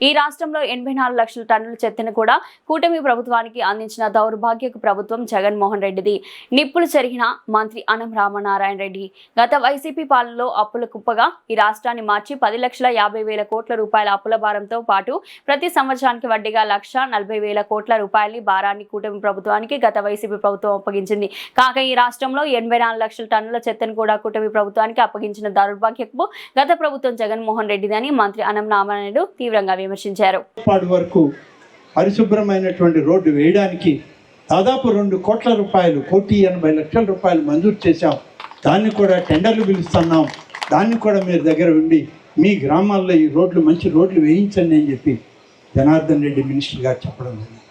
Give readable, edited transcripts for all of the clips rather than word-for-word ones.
ఈ రాష్ట్రంలో 84 లక్షల టన్నుల చెత్తను కూడా కూటమి ప్రభుత్వానికి అందించిన దౌర్భాగ్యకు ప్రభుత్వం జగన్మోహన్ రెడ్డిది. నిప్పులు చెరిగిన మంత్రి ఆనం రామనారాయణ రెడ్డి గత వైసీపీ పాలనలో అప్పుల కుప్పగా ఈ రాష్ట్రాన్ని మార్చి 10,50,000 కోట్ల రూపాయల అప్పుల భారంతో పాటు ప్రతి సంవత్సరానికి వడ్డీగా 1,40,000 కోట్ల రూపాయల భారాన్ని కూటమి ప్రభుత్వానికి గత వైసీపీ ప్రభుత్వం అప్పగించింది. కాగా ఈ రాష్ట్రంలో 84 లక్షల టన్నుల చెత్తను కూడా కూటమి ప్రభుత్వానికి అప్పగించిన దౌర్భాగ్యపు గత ప్రభుత్వం జగన్మోహన్ రెడ్డిదని మంత్రి ఆనం రామనారాయణ తీవ్రంగా విమర్శించారు. వరకు పరిశుభ్రమైనటువంటి రోడ్డు వేయడానికి దాదాపు 2 కోట్ల రూపాయలు 1,80,00,000 రూపాయలు మంజూరు చేశాం. దాన్ని కూడా టెండర్లు పిలుస్తున్నాం. దాన్ని కూడా మీరు దగ్గర ఉండి మీ గ్రామాల్లో ఈ రోడ్లు మంచి రోడ్లు వేయించండి అని చెప్పి జనార్దన్ రెడ్డి మినిస్టర్ గారు చెప్పడం జరిగింది.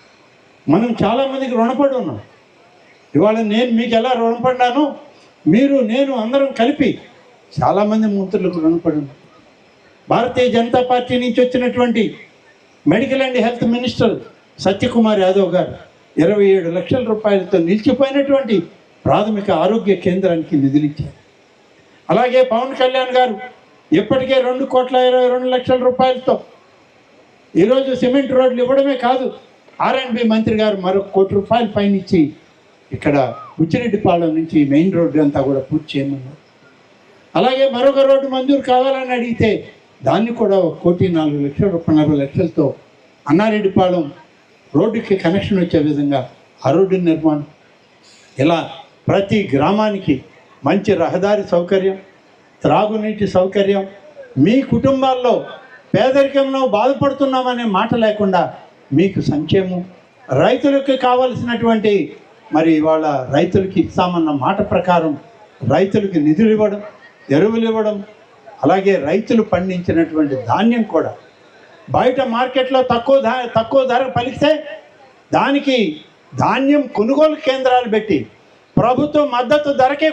మనం చాలామందికి రుణపడి ఉన్నాం. ఇవాళ నేను మీకు ఎలా రుణపడ్డాను, మీరు నేను అందరం కలిపి చాలామంది మంత్రులకు రుణపడి ఉన్నాం. భారతీయ జనతా పార్టీ నుంచి వచ్చినటువంటి medical and health minister Satyakumar Yadav గారు 27 లక్షల రూపాయలతో నిలిచిపోయినటువంటి ప్రాథమిక ఆరోగ్య కేంద్రానికి నిధులు ఇచ్చారు. అలాగే పవన్ కళ్యాణ్ గారు ఇప్పటికే 2,22,00,000 రూపాయలతో ఈరోజు సిమెంట్ రోడ్లు ఇవ్వడమే కాదు, R&B మంత్రి గారు మరొక 1 కోటి రూపాయలు పైన ఇచ్చి ఇక్కడ బుచ్చిరెడ్డిపాలెం నుంచి మెయిన్ రోడ్డు అంతా కూడా పూర్తి చేయమన్నారు. అలాగే మరొక రోడ్డు మంజూరు కావాలని అడిగితే దాన్ని కూడా 1,04,40,00,000 అన్నారెడ్డిపాలెం రోడ్డుకి కనెక్షన్ వచ్చే విధంగా ఆ రోడ్డు నిర్మాణం. ఇలా ప్రతి గ్రామానికి మంచి రహదారి సౌకర్యం, త్రాగునీటి సౌకర్యం, మీ కుటుంబాల్లో పేదరికంలో బాధపడుతున్నామనే మాట లేకుండా మీకు సంక్షేమం, రైతులకు కావలసినటువంటి మరి ఇవాళ రైతులకి ఇస్తామన్న మాట ప్రకారం రైతులకి నిధులు ఇవ్వడం, ఎరువులు ఇవ్వడం, అలాగే రైతులు పండించినటువంటి ధాన్యం కూడా బయట మార్కెట్లో తక్కువ ధర పలికితే దానికి ధాన్యం కొనుగోలు కేంద్రాలు పెట్టి ప్రభుత్వం మద్దతు ధరకే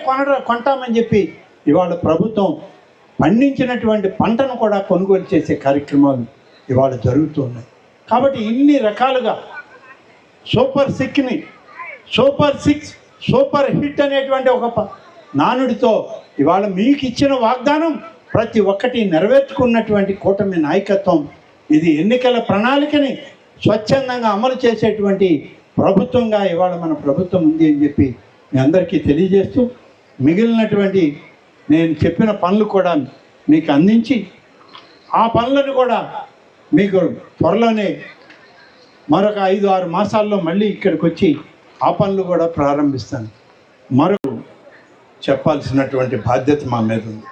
కొంటామని చెప్పి ఇవాళ ప్రభుత్వం పండించినటువంటి పంటను కూడా కొనుగోలు చేసే కార్యక్రమాలు ఇవాళ జరుగుతున్నాయి. కాబట్టి ఇన్ని రకాలుగా సూపర్ 6 సూపర్ హిట్ అనేటువంటి ఒక నానుడితో ఇవాళ మీకు ఇచ్చిన వాగ్దానం ప్రతి ఒక్కటి నెరవేర్చుకున్నటువంటి కూటమి నాయకత్వం. ఇది ఎన్నికల ప్రణాళికని స్వచ్ఛందంగా అమలు చేసేటువంటి ప్రభుత్వంగా ఇవాళ మన ప్రభుత్వం ఉంది అని చెప్పి మీ అందరికీ తెలియజేస్తూ, మిగిలినటువంటి నేను చెప్పిన పనులు కూడా మీకు అందించి ఆ పనులను కూడా మీకు త్వరలోనే మరొక 5-6 మాసాల్లో మళ్ళీ ఇక్కడికి వచ్చి ఆ పనులు కూడా ప్రారంభిస్తాను. మరొక చెప్పాల్సినటువంటి బాధ్యత మా మీద ఉంది.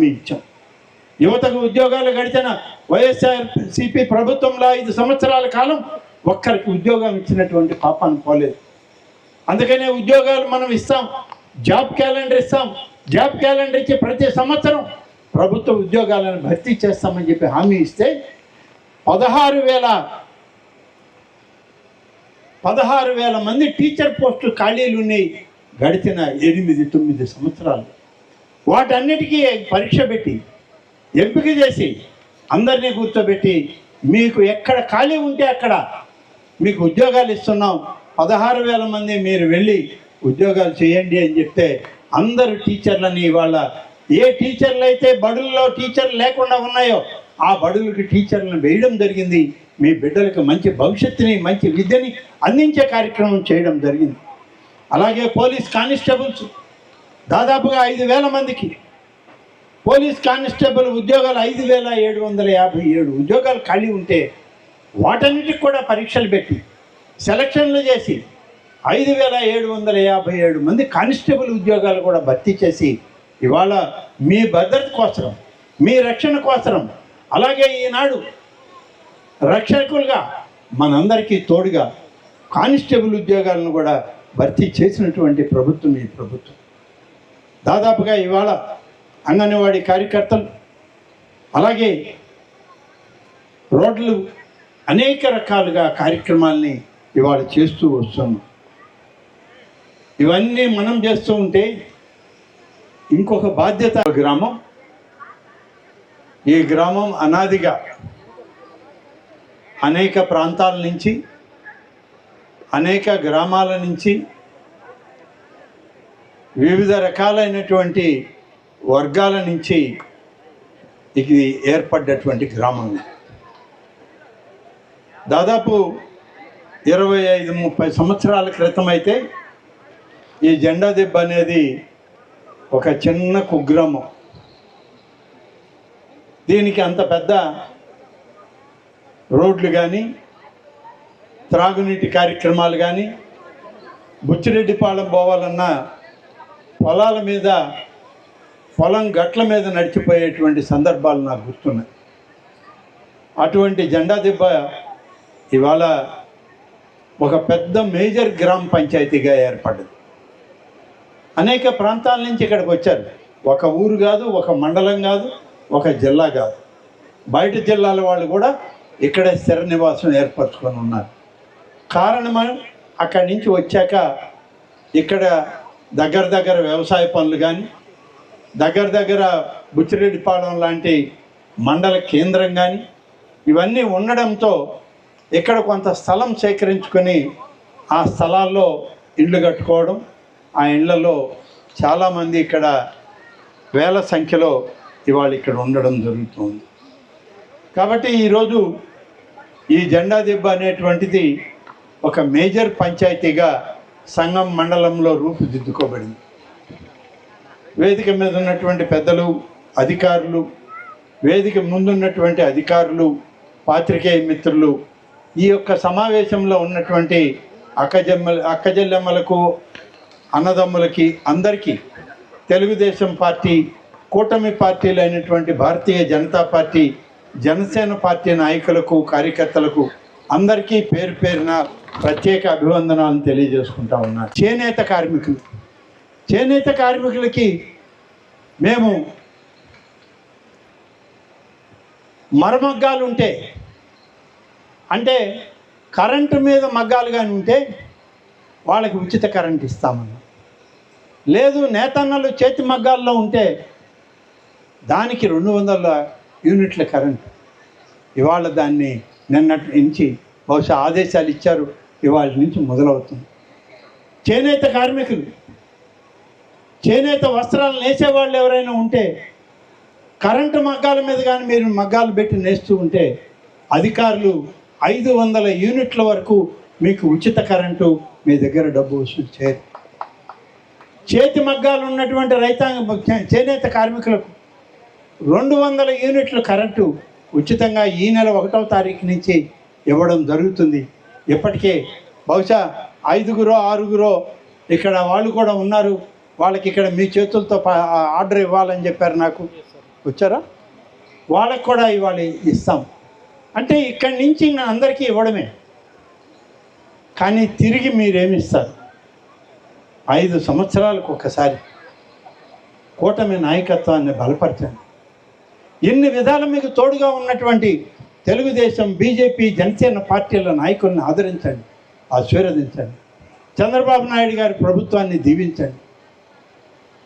ఇచ్చాం యువతకు ఉద్యోగాలు గడిచిన వైఎస్ఆర్సీపీ ప్రభుత్వంలో 5 సంవత్సరాల కాలం ఒక్కరికి ఉద్యోగం ఇచ్చినటువంటి పాపాన్ని పోలేదు. అందుకనే ఉద్యోగాలు మనం ఇస్తాం, జాబ్ క్యాలెండర్ ఇస్తాం. జాబ్ క్యాలెండర్ ఇచ్చి ప్రతి సంవత్సరం ప్రభుత్వ ఉద్యోగాలను భర్తీ చేస్తామని చెప్పి హామీ ఇస్తే 16,000 మంది టీచర్ పోస్టు ఖాళీలు ఉన్నాయి గడిచిన 8-9 సంవత్సరాలు. వాటన్నిటికీ పరీక్ష పెట్టి ఎంపిక చేసి అందరినీ కూర్చోబెట్టి మీకు ఎక్కడ ఖాళీ ఉంటే అక్కడ మీకు ఉద్యోగాలు ఇస్తున్నాం, 16,000 మంది మీరు వెళ్ళి ఉద్యోగాలు చేయండి అని చెప్తే అందరు టీచర్లని ఇవాళ ఏ టీచర్లు అయితే బడుల్లో టీచర్లు లేకుండా ఉన్నాయో ఆ బడులకి టీచర్లను వేయడం జరిగింది. మీ బిడ్డలకు మంచి భవిష్యత్తుని, మంచి విద్యని అందించే కార్యక్రమం చేయడం జరిగింది. అలాగే పోలీస్ కానిస్టేబుల్స్ దాదాపుగా 5,000 మందికి పోలీస్ కానిస్టేబుల్ ఉద్యోగాలు 5,757 ఉద్యోగాలు ఖాళీ ఉంటే వాటన్నిటికి కూడా పరీక్షలు పెట్టి సెలక్షన్లు చేసి 5,757 మంది కానిస్టేబుల్ ఉద్యోగాలు కూడా భర్తీ చేసి ఇవాళ మీ భద్రత కోసం, మీ రక్షణ కోసం, అలాగే ఈనాడు రక్షకులుగా మనందరికీ తోడుగా కానిస్టేబుల్ ఉద్యోగాలను కూడా భర్తీ చేసినటువంటి ప్రభుత్వం ఈ ప్రభుత్వం. దాదాపుగా ఇవాళ అంగన్వాడీ కార్యకర్తలు, అలాగే రోడ్లు, అనేక రకాలుగా కార్యక్రమాల్ని ఇవాళ చేస్తూ వస్తున్నాం. ఇవన్నీ మనం చేస్తూ ఉంటే ఇంకొక బాధ్యత గ్రామం. ఈ గ్రామం అనాదిగా అనేక ప్రాంతాల నుంచి, అనేక గ్రామాల నుంచి, వివిధ రకాలైనటువంటి వర్గాల నుంచి ఇది ఏర్పడ్డటువంటి గ్రామం. దాదాపు 25-30 సంవత్సరాల క్రితం అయితే ఈ జెండా దెబ్బ అనేది ఒక చిన్న కుగ్రామం. దీనికి అంత పెద్ద రోడ్లు కానీ, త్రాగునీటి కార్యక్రమాలు కానీ, బుచ్చిరెడ్డిపాళెం పోవాలన్నా పొలాల మీద, పొలం గట్ల మీద నడిచిపోయేటువంటి సందర్భాలు నాకు గుర్తున్నాయి. అటువంటి జెండా దెబ్బ ఇవాళ ఒక పెద్ద మేజర్ గ్రామ పంచాయతీగా ఏర్పడ్డది. అనేక ప్రాంతాల నుంచి ఇక్కడికి వచ్చారు. ఒక ఊరు కాదు, ఒక మండలం కాదు, ఒక జిల్లా కాదు, బయట జిల్లాల వాళ్ళు కూడా ఇక్కడే స్థిర నివాసం ఏర్పరచుకొని ఉన్నారు. కారణం అక్కడి నుంచి వచ్చాక ఇక్కడ దగ్గర వ్యవసాయ పనులు కానీ, దగ్గర బుచ్చిరెడ్డిపాళెం లాంటి మండల కేంద్రం కానీ ఇవన్నీ ఉండడంతో ఇక్కడ కొంత స్థలం సేకరించుకొని ఆ స్థలాల్లో ఇళ్ళు కట్టుకోవడం, ఆ ఇళ్లలో చాలామంది ఇక్కడ వేల సంఖ్యలో ఇవాళ ఇక్కడ ఉండడం జరుగుతుంది. కాబట్టి ఈరోజు ఈ జెండా దెబ్బ అనేటువంటిది ఒక మేజర్ పంచాయతీగా సంగం మండలంలో రూపుదిద్దుకోబడింది. వేదిక మీద ఉన్నటువంటి పెద్దలు, అధికారులు, వేదిక ముందున్నటువంటి అధికారులు, పాత్రికేయ మిత్రులు, ఈ యొక్క సమావేశంలో ఉన్నటువంటి అక్కజెల్లెమ్మలకు, అన్నదమ్ములకి, అందరికీ తెలుగుదేశం పార్టీ, కూటమి పార్టీలు అయినటువంటి భారతీయ జనతా పార్టీ, జనసేన పార్టీ నాయకులకు, కార్యకర్తలకు అందరికీ పేరు పేరున ప్రత్యేక అభివందనాలను తెలియజేసుకుంటా ఉన్నారు. చేనేత కార్మికులకి మేము మరమగ్గాలు ఉంటే, అంటే కరెంటు మీద మగ్గాలు కానీ ఉంటే వాళ్ళకి ఉచిత కరెంట్ ఇస్తామన్నా. లేదు నేతన్నలు చేతి మగ్గాల్లో ఉంటే దానికి 200 యూనిట్ల కరెంటు. ఇవాళ దాన్ని నిన్నటి నుంచి బహుశా ఆదేశాలు ఇచ్చారు, ఇవాళ నుంచి మొదలవుతుంది. చేనేత కార్మికులు, చేనేత వస్త్రాలు నేసేవాళ్ళు ఎవరైనా ఉంటే కరెంటు మగ్గాల మీద కానీ మీరు మగ్గాలు పెట్టి నేస్తూ ఉంటే అధికారులు 500 యూనిట్ల వరకు మీకు ఉచిత కరెంటు మీ దగ్గర డబ్బు వసూలు చేయరు. చేతి మగ్గాలు ఉన్నటువంటి చేనేత కార్మికులకు 200 యూనిట్ల కరెంటు ఉచితంగా ఈ నెల 1వ తారీఖు నుంచి ఇవ్వడం జరుగుతుంది. ఇప్పటికే బహుశా 5-6 ఇక్కడ వాళ్ళు కూడా ఉన్నారు. వాళ్ళకి ఇక్కడ మీ చేతులతో ఆర్డర్ ఇవ్వాలని చెప్పారు. నాకు వచ్చారా? వాళ్ళకి కూడా ఇవాళ ఇస్తాం. అంటే ఇక్కడి నుంచి అందరికీ ఇవ్వడమే. కానీ తిరిగి మీరేమిస్తారు? 5 సంవత్సరాలకు ఒకసారి కూటమి నాయకత్వాన్ని బలపరచండి. ఎన్ని విధాలు మీకు తోడుగా ఉన్నటువంటి తెలుగుదేశం, బీజేపీ, జనసేన పార్టీల నాయకుల్ని ఆదరించండి, ఆశీర్వదించండి. చంద్రబాబు నాయుడు గారి ప్రభుత్వాన్ని దీవించండి.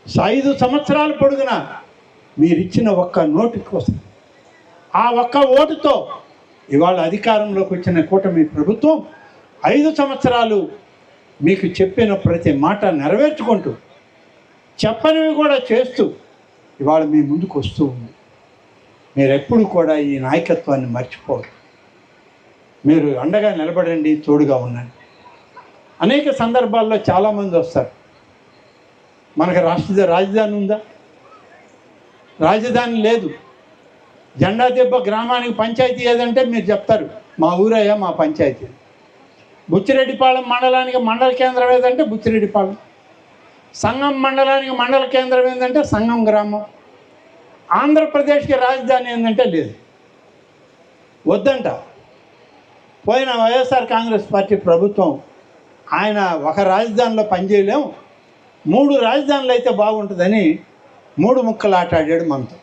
5 సంవత్సరాల పొడుగున మీరిచ్చిన ఒక్క నోటు కోసం, ఆ ఒక్క ఓటుతో ఇవాళ అధికారంలోకి వచ్చిన కూటమి ప్రభుత్వం 5 సంవత్సరాలు మీకు చెప్పిన ప్రతి మాట నెరవేర్చుకుంటూ, చెప్పనివి కూడా చేస్తూ ఇవాళ మీ ముందుకు వస్తూ ఉంది. మీరెప్పుడు కూడా ఈ నాయకత్వాన్ని మర్చిపోరు. మీరు అండగా నిలబడండి, తోడుగా ఉండండి. అనేక సందర్భాల్లో చాలామంది వస్తారు. మనకు రాజధాని ఉందా? రాజధాని లేదు. జెండా దెబ్బ గ్రామానికి పంచాయతీ ఏదంటే మీరు చెప్తారు మా ఊరయ్యా, మా పంచాయతీ. బుచ్చిరెడ్డిపాళెం మండలానికి మండల కేంద్రం ఏదంటే బుచ్చిరెడ్డిపాళెం. సంగం మండలానికి మండల కేంద్రం ఏంటంటే సంగం గ్రామం. ఆంధ్రప్రదేశ్కి రాజధాని ఏంటంటే లేదు, వద్దంట. పోయిన వైఎస్ఆర్ కాంగ్రెస్ పార్టీ ప్రభుత్వం ఆయన ఒక రాజధానిలో పనిచేయలేము, 3 రాజధానులు అయితే బాగుంటుందని 3 ముక్కలు ఆటాడాడు మనతో.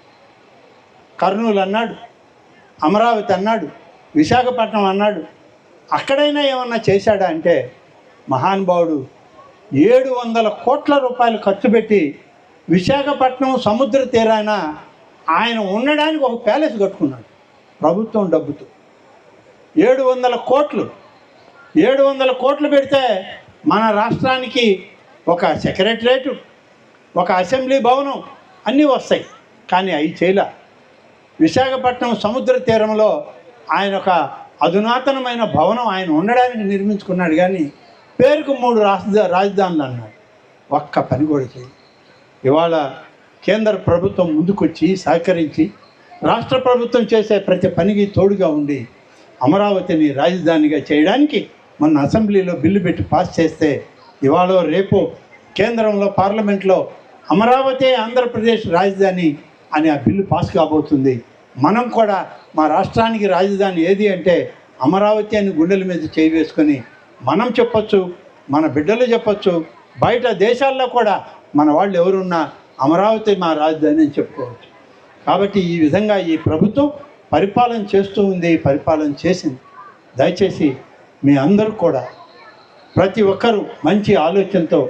కర్నూలు అన్నాడు, అమరావతి అన్నాడు, విశాఖపట్నం అన్నాడు. అక్కడైనా ఏమన్నా చేశాడా అంటే మహానుభావుడు 700 కోట్ల రూపాయలు ఖర్చు పెట్టి విశాఖపట్నం సముద్ర తీరాన ఆయన ఉండడానికి ఒక ప్యాలెస్ కట్టుకున్నాడు ప్రభుత్వం డబ్బుతో. 700 కోట్లు పెడితే మన రాష్ట్రానికి ఒక సెక్రటరేటు, ఒక అసెంబ్లీ భవనం అన్నీ వస్తాయి. కానీ అవి చేయలే. విశాఖపట్నం సముద్ర తీరంలో ఆయన ఒక అధునాతనమైన భవనం ఆయన ఉండడానికి నిర్మించుకున్నాడు. కానీ పేరుకు 3 రాజధానులు అన్నాడు. ఒక్క పని కూడా చేయి. ఇవాళ కేంద్ర ప్రభుత్వం ముందుకొచ్చి సహకరించి రాష్ట్ర ప్రభుత్వం చేసే ప్రతి పనికి తోడుగా ఉండి అమరావతిని రాజధానిగా చేయడానికి మొన్న అసెంబ్లీలో బిల్లు పెట్టి పాస్ చేస్తే ఇవాళ రేపు కేంద్రంలో పార్లమెంట్లో అమరావతి ఆంధ్రప్రదేశ్ రాజధాని అని ఆ బిల్లు పాస్ కాబోతుంది. మనం కూడా మా రాష్ట్రానికి రాజధాని ఏది అంటే అమరావతి అని గుండెల మీద చేయి వేసుకొని మనం చెప్పొచ్చు, మన బిడ్డలు చెప్పొచ్చు, బయట దేశాల్లో కూడా మన వాళ్ళు ఎవరున్నా అమరావతి మా రాజధాని అని చెప్పుకోవచ్చు. కాబట్టి ఈ విధంగా ఈ ప్రభుత్వం పరిపాలన చేస్తూ ఉంది, పరిపాలన చేసింది. దయచేసి మీ అందరూ కూడా ప్రతి ఒక్కరూ మంచి ఆలోచనతో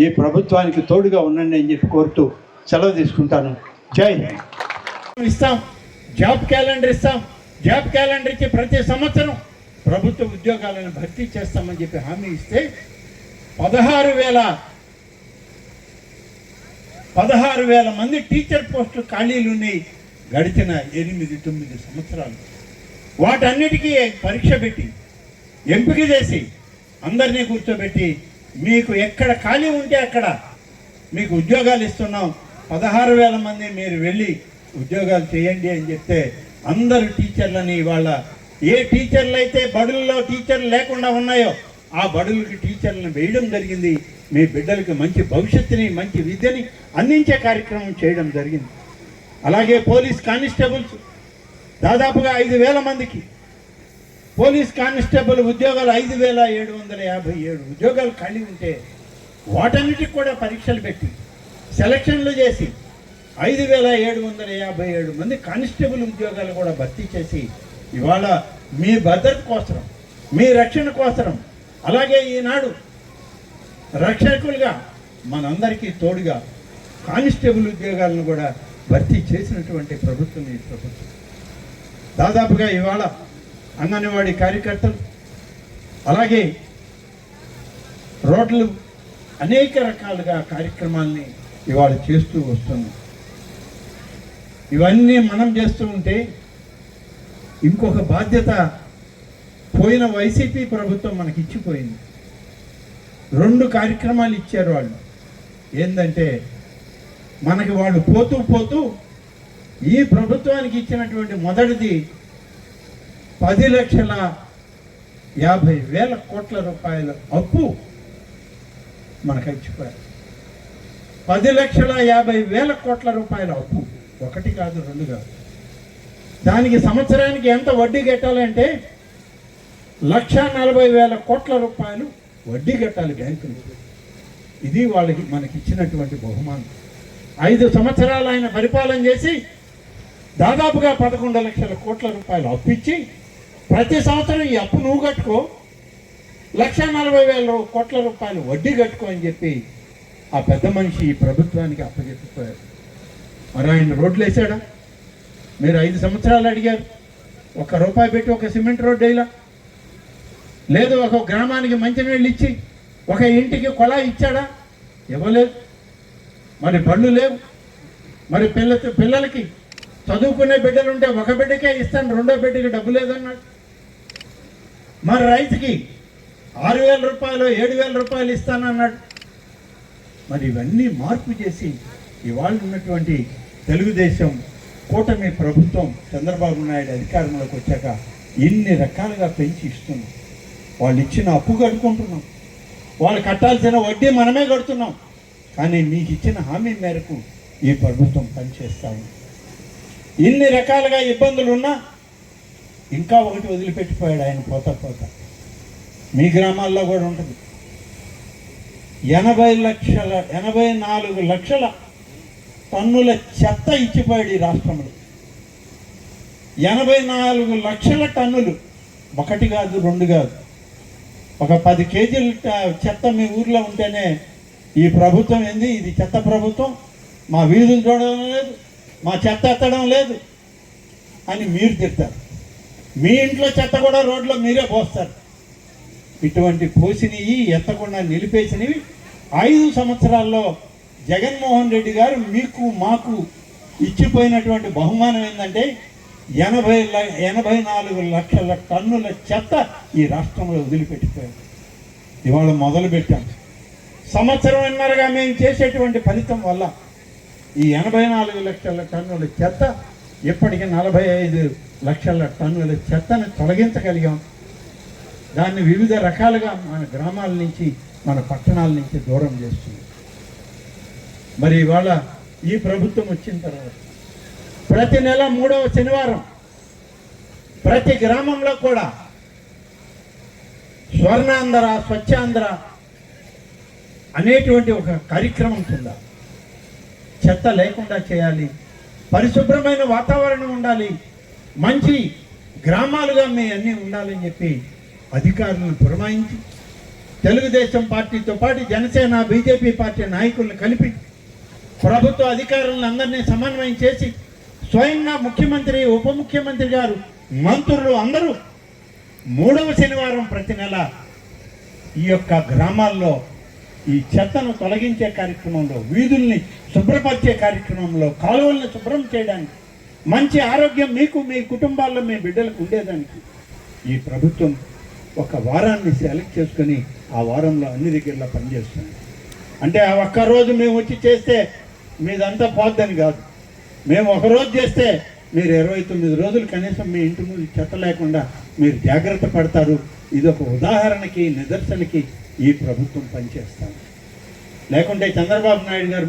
ఈ ప్రభుత్వానికి తోడుగా ఉండండి అని చెప్పి కోరుతూ సెలవు తీసుకుంటాను. జై హింద్. ఇస్తాం, జాబ్ క్యాలెండర్ ఇస్తాం. జాబ్ క్యాలెండర్ ఇచ్చి ప్రతి సంవత్సరం ప్రభుత్వ ఉద్యోగాలను భర్తీ చేస్తామని చెప్పి హామీ ఇస్తే 16,000 మంది టీచర్ పోస్టులు ఖాళీలు ఉన్నాయి గడిచిన 8-9 సంవత్సరాలు. వాటన్నిటికీ పరీక్ష పెట్టి ఎంపిక చేసి అందరినీ కూర్చోబెట్టి మీకు ఎక్కడ ఖాళీ ఉంటే అక్కడ మీకు ఉద్యోగాలు ఇస్తున్నాం, 16,000 మంది మీరు వెళ్ళి ఉద్యోగాలు చేయండి అని చెప్తే అందరు టీచర్లని ఇవాళ ఏ టీచర్లు అయితే బడుల్లో టీచర్లు లేకుండా ఉన్నాయో ఆ బడులకి టీచర్లను వేయడం జరిగింది. మీ బిడ్డలకి మంచి భవిష్యత్తుని మంచి విద్యని అందించే కార్యక్రమం చేయడం జరిగింది. అలాగే పోలీస్ కానిస్టేబుల్స్ దాదాపుగా 5,000 మందికి పోలీస్ కానిస్టేబుల్ ఉద్యోగాలు 5,757 ఉద్యోగాలు ఖాళీ ఉంటే వాటన్నిటికి కూడా పరీక్షలు పెట్టి సెలక్షన్లు చేసి 5,757 మంది కానిస్టేబుల్ ఉద్యోగాలు కూడా భర్తీ చేసి ఇవాళ మీ భద్రత కోసం, మీ రక్షణ కోసం, అలాగే ఈనాడు రక్షకులుగా మనందరికీ తోడుగా కానిస్టేబుల్ ఉద్యోగాలను కూడా భర్తీ చేసినటువంటి ప్రభుత్వం ఈ ప్రభుత్వం. దాదాపుగా ఇవాళ అంగన్వాడీ కార్యకర్తలు, అలాగే రోడ్లు, అనేక రకాలుగా కార్యక్రమాల్ని ఇవాళ చేస్తూ వస్తున్నాం. ఇవన్నీ మనం చేస్తూ ఉంటే ఇంకొక బాధ్యత పోయిన వైసీపీ ప్రభుత్వం మనకి ఇచ్చిపోయింది. 2 కార్యక్రమాలు ఇచ్చారు వాళ్ళు. ఏంటంటే మనకి వాళ్ళు పోతూ పోతూ ఈ ప్రభుత్వానికి ఇచ్చినటువంటి మొదటిది 10,50,000 కోట్ల రూపాయల అప్పు మనకు ఇచ్చిపోయారు. 10,50,000 కోట్ల రూపాయల అప్పు, 1 కాదు 2 కాదు. దానికి సంవత్సరానికి ఎంత వడ్డీ కట్టాలంటే 1,40,000 కోట్ల రూపాయలు వడ్డీ కట్టాలి బ్యాంకులు. ఇది వాళ్ళకి మనకి ఇచ్చినటువంటి బహుమానం. 5 సంవత్సరాలు ఆయన పరిపాలన చేసి దాదాపుగా 11 లక్షల కోట్ల రూపాయలు అప్పు ఇచ్చి ప్రతి సంవత్సరం ఈ అప్పు నువ్వు కట్టుకో, 1,40,000 కోట్ల రూపాయలు వడ్డీ కట్టుకో అని చెప్పి ఆ పెద్ద మనిషి ఈ ప్రభుత్వానికి అప్పచెప్పిపోయారు. మరి ఆయన రోడ్లు వేసాడా? మీరు 5 సంవత్సరాలు అడిగారు, ₹1 పెట్టి ఒక సిమెంట్ రోడ్డు వేయలా, లేదు ఒక గ్రామానికి మంచినీళ్ళు ఇచ్చి ఒక ఇంటికి కొళాయి ఇచ్చాడా? ఇవ్వలేదు. మరి బళ్ళు లేవు. మరి పిల్లలకి చదువుకునే బిడ్డలుంటే ఒక బిడ్డకే ఇస్తాను, 2వ బిడ్డకి డబ్బు లేదన్నాడు. మరి రైతుకి 6,000 రూపాయలు 7,000 రూపాయలు ఇస్తానన్నాడు. మరి ఇవన్నీ మార్పు చేసి ఇవాళ ఉన్నటువంటి తెలుగుదేశం కూటమి ప్రభుత్వం చంద్రబాబు నాయుడు అధికారంలోకి వచ్చాక ఇన్ని రకాలుగా పెంచి ఇస్తున్నాం. వాళ్ళు ఇచ్చిన అప్పు కట్టుకుంటున్నాం, వాళ్ళు కట్టాల్సిన వడ్డీ మనమే కడుతున్నాం. కానీ మీకు ఇచ్చిన హామీ మేరకు ఈ ప్రభుత్వం పనిచేస్తాము. ఇన్ని రకాలుగా ఇబ్బందులు ఉన్నా ఇంకా ఒకటి వదిలిపెట్టిపోయాడు ఆయన, పోతా మీ గ్రామాల్లో కూడా ఉంటుంది. 84 లక్షల టన్నుల చెత్త ఇచ్చిపోయాడు ఈ రాష్ట్రంలో. 84 లక్షల టన్నులు, 1 కాదు 2 కాదు. ఒక 10 కేజీల చెత్త మీ ఊర్లో ఉంటేనే ఈ ప్రభుత్వం ఏంది, ఇది చెత్త ప్రభుత్వం, మా వీధులు చూడడం లేదు, మా చెత్త ఎత్తడం లేదు అని మీరు తిడతారు. మీ ఇంట్లో చెత్త కూడా రోడ్లో మీరే పోస్తారు. ఇటువంటి పోసినవి ఎత్తకుండా నిలిపేసినవి 5 సంవత్సరాల్లో జగన్మోహన్ రెడ్డి గారు మీకు మాకు ఇచ్చిపోయినటువంటి బహుమానం ఏంటంటే 84 లక్షల టన్నుల చెత్త ఈ రాష్ట్రంలో వదిలిపెట్టిపోయారు. ఇవాళ మొదలుపెట్టాం. సంవత్సరంన్నరగా మేము చేసేటువంటి ఫలితం వల్ల ఈ 84 లక్షల టన్నుల చెత్త ఇప్పటికి 45 లక్షల టన్నుల చెత్తను తొలగించగలిగాం. దాన్ని వివిధ రకాలుగా మన గ్రామాల నుంచి మన పట్టణాల నుంచి దూరం చేస్తుంది. మరి ఇవాళ ఈ ప్రభుత్వం వచ్చిన తర్వాత ప్రతి నెల 3వ శనివారం ప్రతి గ్రామంలో కూడా స్వర్ణాంధ్ర స్వచ్ఛాంధ్ర అనేటువంటి ఒక కార్యక్రమం కింద చెత్త లేకుండా చేయాలి, పరిశుభ్రమైన వాతావరణం ఉండాలి, మంచి గ్రామాలుగా మీ అన్నీ ఉండాలని చెప్పి అధికారులను పురమాయించి తెలుగుదేశం పార్టీతో పాటు జనసేన బీజేపీ పార్టీ నాయకులను కలిపి ప్రభుత్వ అధికారులను అందరినీ సమన్వయం చేసి స్వయంగా ముఖ్యమంత్రి ఉప ముఖ్యమంత్రి గారు మంత్రులు అందరూ 3వ శనివారం ప్రతి నెల ఈ యొక్క గ్రామాల్లో ఈ చెత్తను తొలగించే కార్యక్రమంలో, వీధుల్ని శుభ్రపరిచే కార్యక్రమంలో, కాలువల్ని శుభ్రం చేయడానికి, మంచి ఆరోగ్యం మీకు మీ కుటుంబాల్లో మీ బిడ్డలకు ఉండేదానికి ఈ ప్రభుత్వం ఒక వారాన్ని సెలెక్ట్ చేసుకొని ఆ వారంలో అన్ని దగ్గరలో పనిచేస్తుంది. అంటే ఆ ఒక్కరోజు మేము వచ్చి చేస్తే మీదంతా పోద్దని కాదు. మేము ఒకరోజు చేస్తే మీరు 29 రోజులు కనీసం మీ ఇంటి ముందు చెత్త లేకుండా మీరు జాగ్రత్త పడతారు. ఇది ఒక ఉదాహరణకి నిదర్శనకి ఈ ప్రభుత్వం పనిచేస్తాను. లేకుంటే చంద్రబాబు నాయుడు గారు